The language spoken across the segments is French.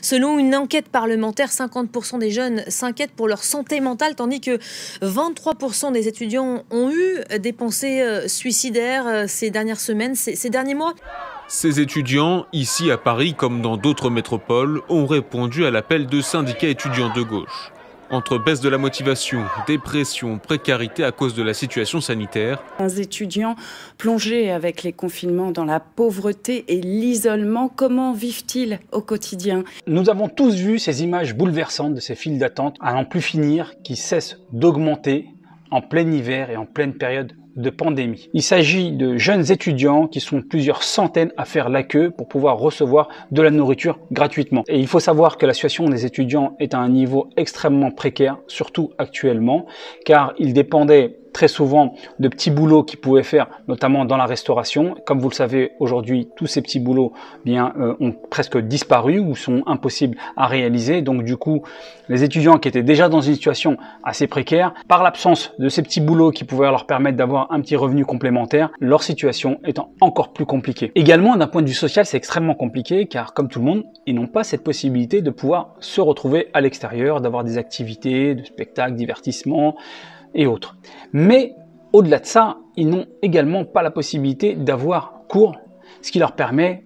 Selon une enquête parlementaire, 50% des jeunes s'inquiètent pour leur santé mentale, tandis que 23% des étudiants ont eu des pensées suicidaires ces dernières semaines, ces derniers mois. Ces étudiants, ici à Paris comme dans d'autres métropoles, ont répondu à l'appel de syndicats étudiants de gauche. Entre baisse de la motivation, dépression, précarité à cause de la situation sanitaire. Les étudiants plongés avec les confinements dans la pauvreté et l'isolement, comment vivent-ils au quotidien? Nous avons tous vu ces images bouleversantes de ces files d'attente à n'en plus finir qui cessent d'augmenter en plein hiver et en pleine période de pandémie. Il s'agit de jeunes étudiants qui sont plusieurs centaines à faire la queue pour pouvoir recevoir de la nourriture gratuitement. Et il faut savoir que la situation des étudiants est à un niveau extrêmement précaire, surtout actuellement, car ils dépendaient très souvent de petits boulots qu'ils pouvaient faire, notamment dans la restauration. Comme vous le savez, aujourd'hui, tous ces petits boulots ont presque disparu ou sont impossibles à réaliser. Donc du coup, les étudiants qui étaient déjà dans une situation assez précaire, par l'absence de ces petits boulots qui pouvaient leur permettre d'avoir un petit revenu complémentaire, leur situation étant encore plus compliquée. Également, d'un point de vue social, c'est extrêmement compliqué car, comme tout le monde, ils n'ont pas cette possibilité de pouvoir se retrouver à l'extérieur, d'avoir des activités, de spectacles, divertissements, et autres. Mais au-delà de ça, ils n'ont également pas la possibilité d'avoir cours, ce qui leur permet,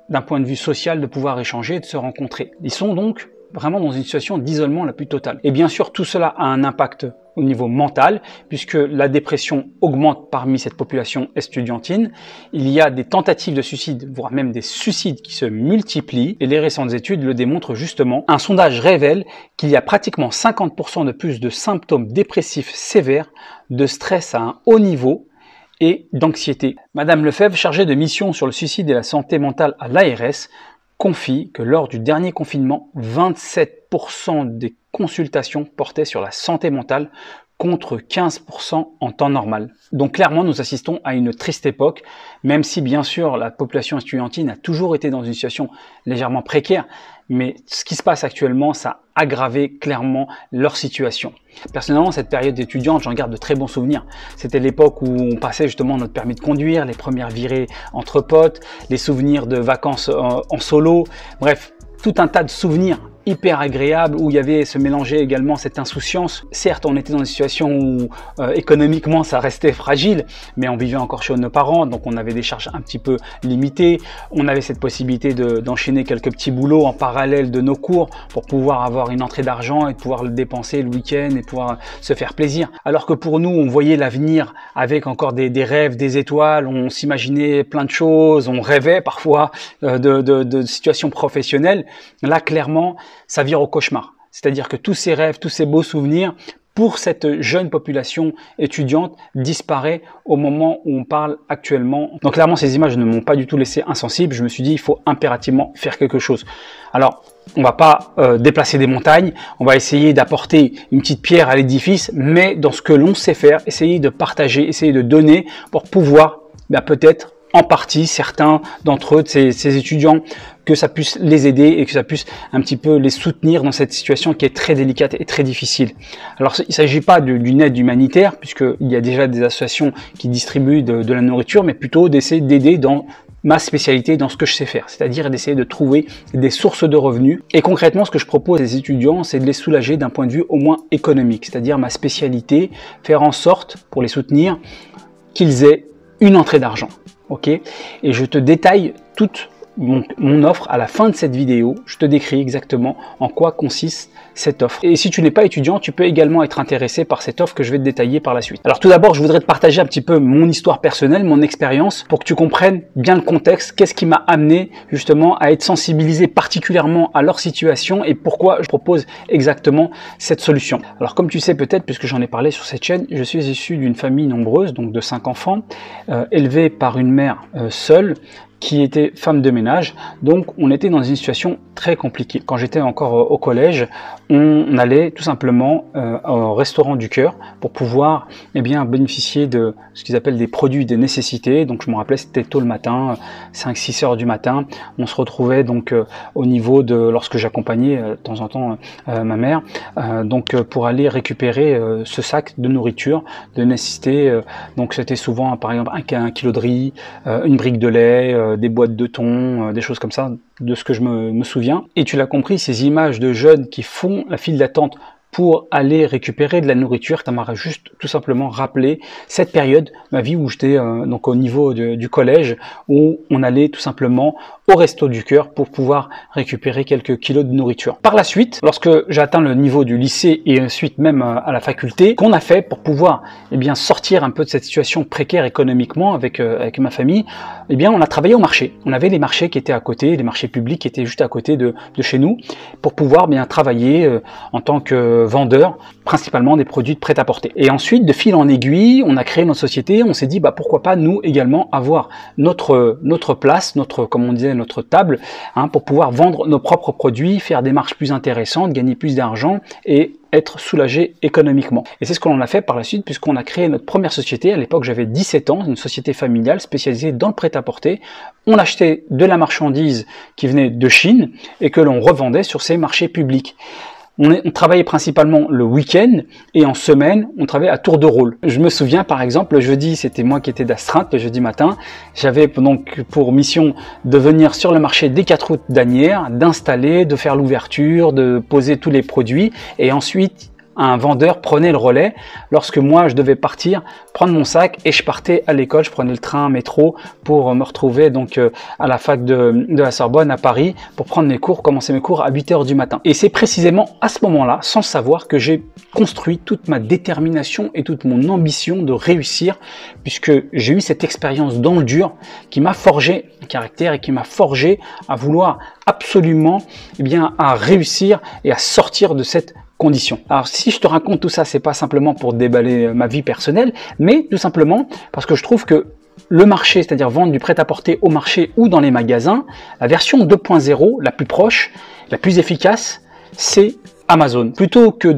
d'un point de vue social, de pouvoir échanger et de se rencontrer. Ils sont donc vraiment dans une situation d'isolement la plus totale. Et bien sûr, tout cela a un impact au niveau mental, puisque la dépression augmente parmi cette population estudiantine. Il y a des tentatives de suicide, voire même des suicides qui se multiplient, et les récentes études le démontrent justement. Un sondage révèle qu'il y a pratiquement 50% de plus de symptômes dépressifs sévères, de stress à un haut niveau et d'anxiété. Madame Lefebvre, chargée de mission sur le suicide et la santé mentale à l'ARS, confie que lors du dernier confinement, 27% des consultations portaient sur la santé mentale contre 15% en temps normal. Donc clairement, nous assistons à une triste époque, même si bien sûr la population estudiantine a toujours été dans une situation légèrement précaire, mais ce qui se passe actuellement, ça a aggravé clairement leur situation. Personnellement, cette période étudiante, j'en garde de très bons souvenirs. C'était l'époque où on passait justement notre permis de conduire, les premières virées entre potes, les souvenirs de vacances en solo, bref, tout un tas de souvenirs hyper agréable où il y avait se mélanger également cette insouciance. Certes, on était dans une situation où économiquement ça restait fragile, mais on vivait encore chez nos parents, donc on avait des charges un petit peu limitées. On avait cette possibilité d'enchaîner quelques petits boulots en parallèle de nos cours pour pouvoir avoir une entrée d'argent et pouvoir le dépenser le week-end et pouvoir se faire plaisir. Alors que pour nous, on voyait l'avenir avec encore des rêves, des étoiles, on s'imaginait plein de choses, on rêvait parfois de situations professionnelles. Là, clairement, ça vire au cauchemar. C'est-à-dire que tous ces rêves, tous ces beaux souvenirs, pour cette jeune population étudiante, disparaît au moment où on parle actuellement. Donc clairement, ces images ne m'ont pas du tout laissé insensible. Je me suis dit, il faut impérativement faire quelque chose. Alors, on va pas déplacer des montagnes, on va essayer d'apporter une petite pierre à l'édifice, mais dans ce que l'on sait faire, essayer de partager, essayer de donner pour pouvoir peut-être en partie, certains d'entre eux, de ces étudiants, que ça puisse les aider et que ça puisse un petit peu les soutenir dans cette situation qui est très délicate et très difficile. Alors, il ne s'agit pas d'une aide humanitaire, puisqu'il y a déjà des associations qui distribuent de la nourriture, mais plutôt d'essayer d'aider dans ma spécialité, dans ce que je sais faire, c'est-à-dire d'essayer de trouver des sources de revenus. Et concrètement, ce que je propose aux étudiants, c'est de les soulager d'un point de vue au moins économique, c'est-à-dire ma spécialité, faire en sorte, pour les soutenir, qu'ils aient une entrée d'argent. Ok, et je te détaille toute mon offre à la fin de cette vidéo. Je te décris exactement en quoi consiste cette offre. Et si tu n'es pas étudiant, tu peux également être intéressé par cette offre que je vais te détailler par la suite. Alors tout d'abord, je voudrais te partager un petit peu mon histoire personnelle, mon expérience, pour que tu comprennes bien le contexte, qu'est-ce qui m'a amené justement à être sensibilisé particulièrement à leur situation et pourquoi je propose exactement cette solution. Alors comme tu sais peut-être, puisque j'en ai parlé sur cette chaîne, je suis issu d'une famille nombreuse, donc de 5 enfants, élevés par une mère seule, qui était femme de ménage, donc on était dans une situation très compliquée. Quand j'étais encore au collège, on allait tout simplement au restaurant du cœur pour pouvoir bénéficier de ce qu'ils appellent des produits de nécessité. Donc je me rappelais, c'était tôt le matin, 5-6 heures du matin, on se retrouvait donc au niveau de, lorsque j'accompagnais de temps en temps ma mère, donc pour aller récupérer ce sac de nourriture de nécessité. Donc c'était souvent par exemple un kilo de riz, une brique de lait, des boîtes de thon, des choses comme ça, de ce que je me souviens. Et tu l'as compris, ces images de jeunes qui font la file d'attente pour aller récupérer de la nourriture, ça m'a juste tout simplement rappelé cette période, ma vie où j'étais donc au niveau du collège, où on allait tout simplement au Resto du Cœur pour pouvoir récupérer quelques kilos de nourriture. Par la suite, lorsque j'ai atteint le niveau du lycée et ensuite même à la faculté, qu'on a fait pour pouvoir sortir un peu de cette situation précaire économiquement avec ma famille, on a travaillé au marché. On avait les marchés qui étaient à côté, les marchés publics qui étaient juste à côté de chez nous, pour pouvoir travailler en tant que vendeur, principalement des produits de prêt-à-porter. Et ensuite, de fil en aiguille, on a créé notre société, on s'est dit pourquoi pas nous également avoir notre place, comme on disait, notre table, pour pouvoir vendre nos propres produits, faire des marges plus intéressantes, gagner plus d'argent et être soulagé économiquement. Et c'est ce que l'on a fait par la suite, puisqu'on a créé notre première société. À l'époque, j'avais 17 ans, une société familiale spécialisée dans le prêt-à-porter. On achetait de la marchandise qui venait de Chine et que l'on revendait sur ces marchés publics. On travaillait principalement le week-end et en semaine, on travaillait à tour de rôle. Je me souviens par exemple, le jeudi, c'était moi qui étais d'astreinte le jeudi matin. J'avais donc pour mission de venir sur le marché des 4 routes d'Asnières, d'installer, de faire l'ouverture, de poser tous les produits et ensuite un vendeur prenait le relais lorsque moi je devais partir prendre mon sac et je partais à l'école, je prenais le train, métro pour me retrouver donc à la fac de la Sorbonne à Paris pour prendre mes cours, commencer mes cours à 8h du matin. Et c'est précisément à ce moment-là, sans le savoir, que j'ai construit toute ma détermination et toute mon ambition de réussir, puisque j'ai eu cette expérience dans le dur qui m'a forgé un caractère et qui m'a forgé à vouloir absolument à réussir et à sortir de cette conditions. Alors si je te raconte tout ça, c'est pas simplement pour déballer ma vie personnelle, mais tout simplement parce que je trouve que le marché, c'est-à-dire vendre du prêt-à-porter au marché ou dans les magasins, la version 2.0, la plus proche, la plus efficace, c'est Amazon. Plutôt que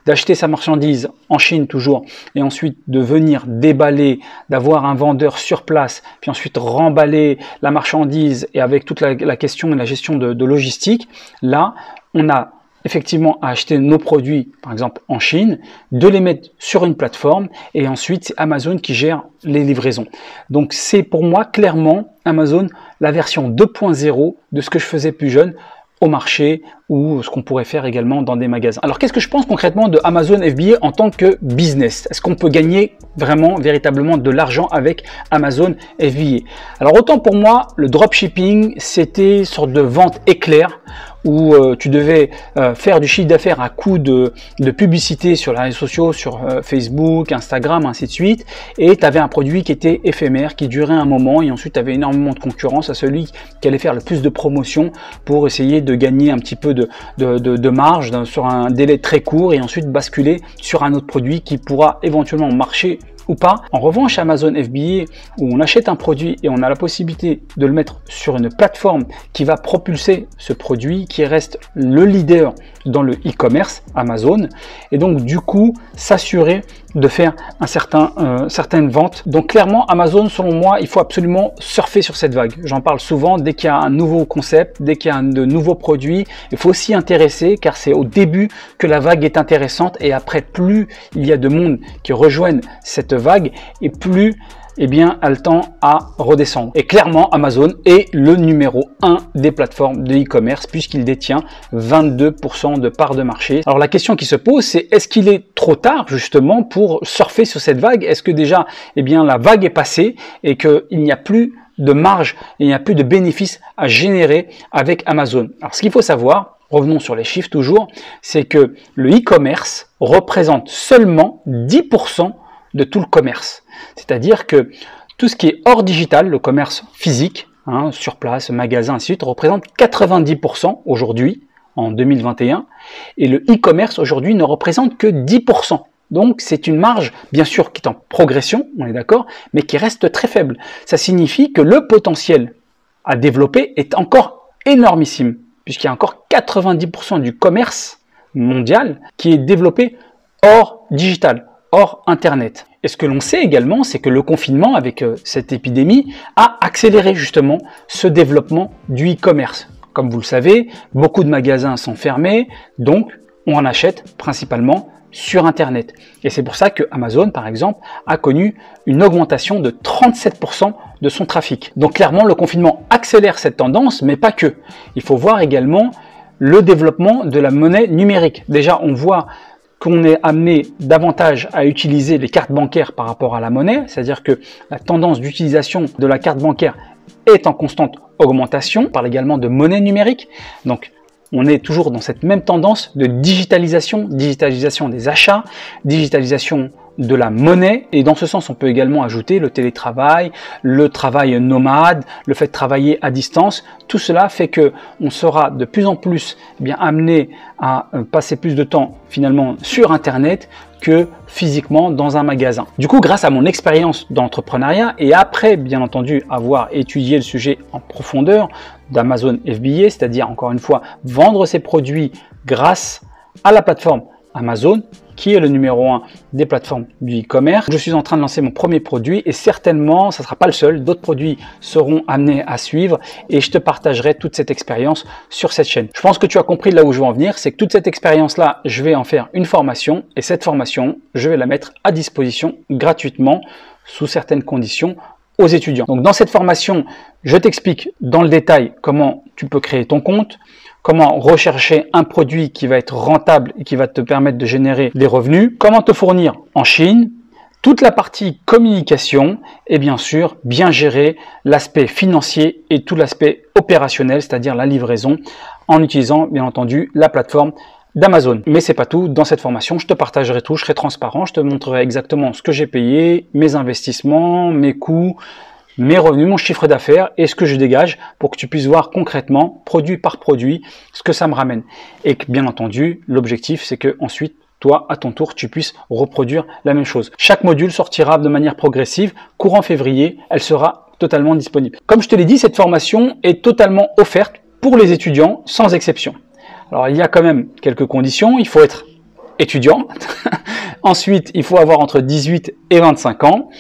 d'acheter sa marchandise en Chine toujours et ensuite de venir déballer, d'avoir un vendeur sur place, puis ensuite remballer la marchandise et avec toute la question et la gestion de logistique, là on a effectivement à acheter nos produits, par exemple en Chine, de les mettre sur une plateforme et ensuite c'est Amazon qui gère les livraisons. Donc c'est pour moi clairement Amazon la version 2.0 de ce que je faisais plus jeune au marché ou ce qu'on pourrait faire également dans des magasins. Alors qu'est-ce que je pense concrètement de Amazon FBA en tant que business? Est-ce qu'on peut gagner vraiment, véritablement de l'argent avec Amazon FBA? Alors autant pour moi, le dropshipping, c'était une sorte de vente éclair où tu devais faire du chiffre d'affaires à coup de publicité sur les réseaux sociaux, sur Facebook, Instagram, ainsi de suite, et tu avais un produit qui était éphémère, qui durait un moment, et ensuite tu avais énormément de concurrence à celui qui allait faire le plus de promotion pour essayer de gagner un petit peu de marge sur un délai très court et ensuite basculer sur un autre produit qui pourra éventuellement marcher ou pas. En revanche, Amazon FBA, où on achète un produit et on a la possibilité de le mettre sur une plateforme qui va propulser ce produit, qui reste le leader dans le e-commerce, Amazon, et donc du coup s'assurer de faire certaines ventes. Donc clairement, Amazon, selon moi, il faut absolument surfer sur cette vague. J'en parle souvent, dès qu'il y a un nouveau concept, dès qu'il y a de nouveaux produits, il faut s'y intéresser car c'est au début que la vague est intéressante et après, plus il y a de monde qui rejoignent cette vague et plus elle tend à redescendre. Et clairement, Amazon est le numéro 1 des plateformes de e-commerce puisqu'il détient 22% de part de marché. Alors la question qui se pose, c'est est-ce qu'il est trop tard justement pour surfer sur cette vague? Est-ce que déjà la vague est passée et qu'il n'y a plus de marge et il n'y a plus de bénéfices à générer avec Amazon? Alors ce qu'il faut savoir, revenons sur les chiffres toujours, c'est que le e-commerce représente seulement 10% de tout le commerce. C'est-à-dire que tout ce qui est hors digital, le commerce physique, sur place, magasin, ainsi de suite, représente 90% aujourd'hui, en 2021, et le e-commerce aujourd'hui ne représente que 10%. Donc c'est une marge, bien sûr, qui est en progression, on est d'accord, mais qui reste très faible. Ça signifie que le potentiel à développer est encore énormissime, puisqu'il y a encore 90% du commerce mondial qui est développé hors digital, hors Internet. Et ce que l'on sait également, c'est que le confinement, avec cette épidémie, a accéléré justement ce développement du e-commerce. Comme vous le savez, beaucoup de magasins sont fermés, donc on en achète principalement sur Internet. Et c'est pour ça que Amazon, par exemple, a connu une augmentation de 37% de son trafic. Donc clairement, le confinement accélère cette tendance, mais pas que. Il faut voir également le développement de la monnaie numérique. Déjà, on voit qu'on est amené davantage à utiliser les cartes bancaires par rapport à la monnaie, c'est-à-dire que la tendance d'utilisation de la carte bancaire est en constante augmentation. On parle également de monnaie numérique. Donc, on est toujours dans cette même tendance de digitalisation des achats, digitalisation de la monnaie. Et dans ce sens, on peut également ajouter le télétravail, le travail nomade, le fait de travailler à distance. Tout cela fait que on sera de plus en plus amené à passer plus de temps finalement sur Internet que physiquement dans un magasin. Du coup, grâce à mon expérience d'entrepreneuriat et après, bien entendu, avoir étudié le sujet en profondeur d'Amazon FBA, c'est-à-dire encore une fois, vendre ses produits grâce à la plateforme Amazon, qui est le numéro 1 des plateformes du e-commerce. Je suis en train de lancer mon premier produit et certainement, ça ne sera pas le seul, d'autres produits seront amenés à suivre et je te partagerai toute cette expérience sur cette chaîne. Je pense que tu as compris là où je veux en venir, c'est que toute cette expérience-là, je vais en faire une formation et cette formation, je vais la mettre à disposition gratuitement sous certaines conditions aux étudiants. Donc dans cette formation, je t'explique dans le détail comment tu peux créer ton compte, comment rechercher un produit qui va être rentable et qui va te permettre de générer des revenus, comment te fournir en Chine, toute la partie communication et bien sûr bien gérer l'aspect financier et tout l'aspect opérationnel, c'est-à-dire la livraison en utilisant bien entendu la plateforme d'Amazon. Mais c'est pas tout, dans cette formation, je te partagerai tout, je serai transparent, je te montrerai exactement ce que j'ai payé, mes investissements, mes coûts, mes revenus, mon chiffre d'affaires et ce que je dégage pour que tu puisses voir concrètement, produit par produit, ce que ça me ramène. Et que bien entendu, l'objectif c'est que ensuite, toi, à ton tour, tu puisses reproduire la même chose. Chaque module sortira de manière progressive, courant février, elle sera totalement disponible. Comme je te l'ai dit, cette formation est totalement offerte pour les étudiants sans exception. Alors, il y a quand même quelques conditions. Il faut être étudiant. Ensuite, il faut avoir entre 18 et 25 ans.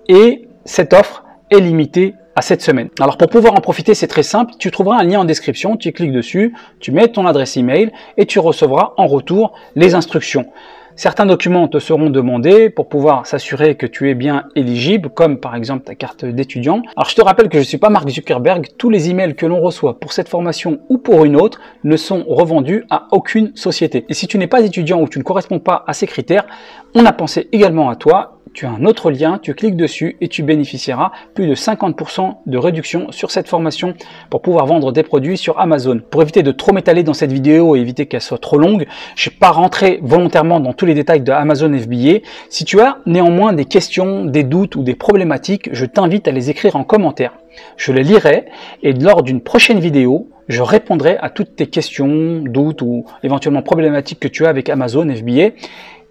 Et cette offre est limitée à 7 semaines. Alors, pour pouvoir en profiter, c'est très simple. Tu trouveras un lien en description. Tu cliques dessus, tu mets ton adresse email et tu recevras en retour les instructions. Certains documents te seront demandés pour pouvoir s'assurer que tu es bien éligible, comme par exemple ta carte d'étudiant. Alors je te rappelle que je ne suis pas Mark Zuckerberg, tous les emails que l'on reçoit pour cette formation ou pour une autre ne sont revendus à aucune société. Et si tu n'es pas étudiant ou tu ne corresponds pas à ces critères, on a pensé également à toi. Tu as un autre lien, tu cliques dessus et tu bénéficieras plus de 50% de réduction sur cette formation pour pouvoir vendre des produits sur Amazon. Pour éviter de trop m'étaler dans cette vidéo et éviter qu'elle soit trop longue, je n'ai pas rentré volontairement dans tous les détails de Amazon FBA. Si tu as néanmoins des questions, des doutes ou des problématiques, je t'invite à les écrire en commentaire. Je les lirai et lors d'une prochaine vidéo, je répondrai à toutes tes questions, doutes ou éventuellement problématiques que tu as avec Amazon FBA.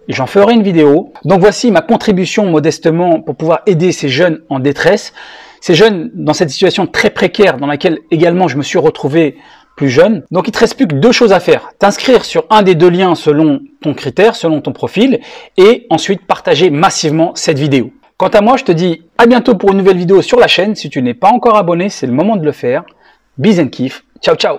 Et j'en ferai une vidéo. Donc voici ma contribution modestement pour pouvoir aider ces jeunes en détresse. Ces jeunes dans cette situation très précaire dans laquelle également je me suis retrouvé plus jeune. Donc il te reste plus que deux choses à faire. T'inscrire sur un des deux liens selon ton critère, selon ton profil et ensuite partager massivement cette vidéo. Quant à moi, je te dis à bientôt pour une nouvelle vidéo sur la chaîne. Si tu n'es pas encore abonné, c'est le moment de le faire. Bis and kiff. Ciao, ciao.